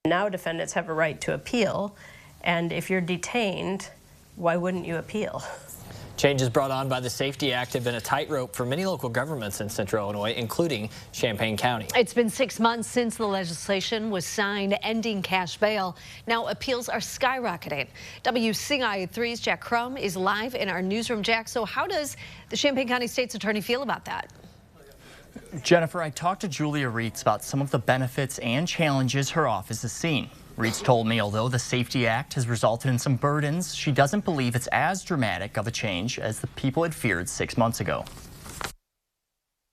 Now defendants have a right to appeal, and if you're detained, why wouldn't you appeal? Changes brought on by the Safety Act have been a tightrope for many local governments in Central Illinois, including Champaign County. It's been 6 months since the legislation was signed ending cash bail. Now appeals are skyrocketing. WCIA3's Jack Crum is live in our newsroom. Jack, so how does the Champaign County State's Attorney feel about that? Jennifer, I talked to Julia Reitz about some of the benefits and challenges her office has seen. Reitz told me although the Safety Act has resulted in some burdens, she doesn't believe it's as dramatic of a change as the people had feared 6 months ago.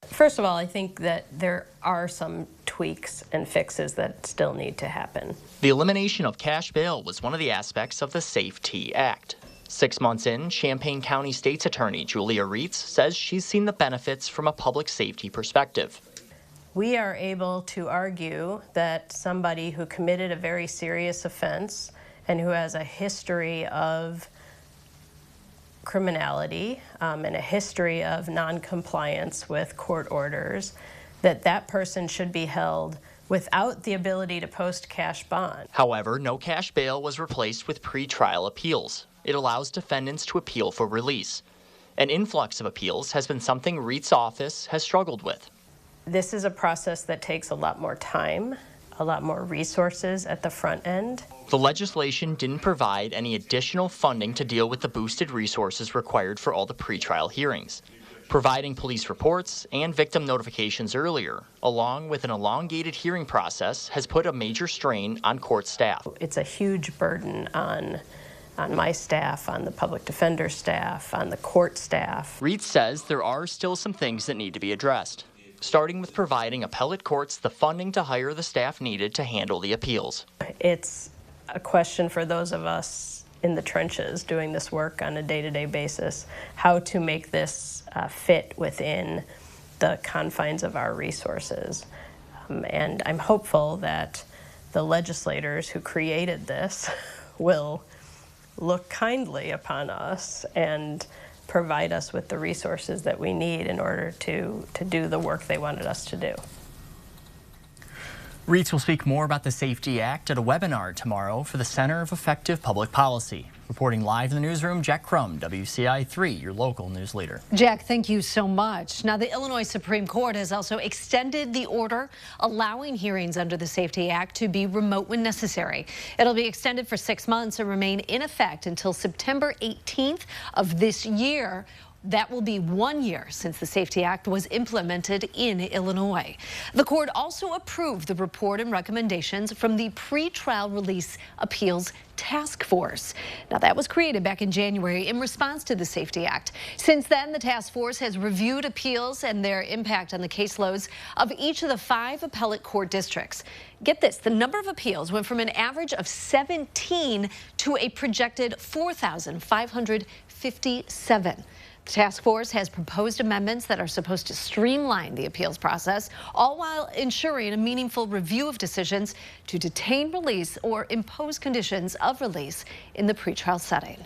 First of all, I think that there are some tweaks and fixes that still need to happen. The elimination of cash bail was one of the aspects of the Safety Act. 6 months in, Champaign County State's Attorney Julia Reitz says she's seen the benefits from a public safety perspective. We are able to argue that somebody who committed a very serious offense and who has a history of criminality and a history of non-compliance with court orders, that person should be held without the ability to post cash bond. However, no cash bail was replaced with pretrial appeals. It allows defendants to appeal for release. An influx of appeals has been something Reitz's office has struggled with. This is a process that takes a lot more time, a lot more resources at the front end. The legislation didn't provide any additional funding to deal with the boosted resources required for all the pretrial hearings. Providing police reports and victim notifications earlier, along with an elongated hearing process, has put a major strain on court staff. It's a huge burden on my staff, on the public defender staff, on the court staff. Reitz says there are still some things that need to be addressed, starting with providing appellate courts the funding to hire the staff needed to handle the appeals. It's a question for those of us in the trenches doing this work on a day-to-day basis, how to make this fit within the confines of our resources. And I'm hopeful that the legislators who created this will look kindly upon us and provide us with the resources that we need in order to do the work they wanted us to do. Reitz will speak more about the Safety Act at a webinar tomorrow for the Center of Effective Public Policy. Reporting live in the newsroom, Jack Crum, WCIA3, your local news leader. Jack, thank you so much. Now, the Illinois Supreme Court has also extended the order allowing hearings under the Safety Act to be remote when necessary. It'll be extended for 6 months and remain in effect until September 18th of this year. That will be 1 year since the Safety Act was implemented in Illinois. The court also approved the report and recommendations from the Pretrial Release Appeals Task Force. Now, that was created back in January in response to the Safety Act. Since then, the task force has reviewed appeals and their impact on the caseloads of each of the 5 appellate court districts. Get this, the number of appeals went from an average of 17 to a projected 4,557. The task force has proposed amendments that are supposed to streamline the appeals process, all while ensuring a meaningful review of decisions to detain, release, or impose conditions of release in the pretrial setting.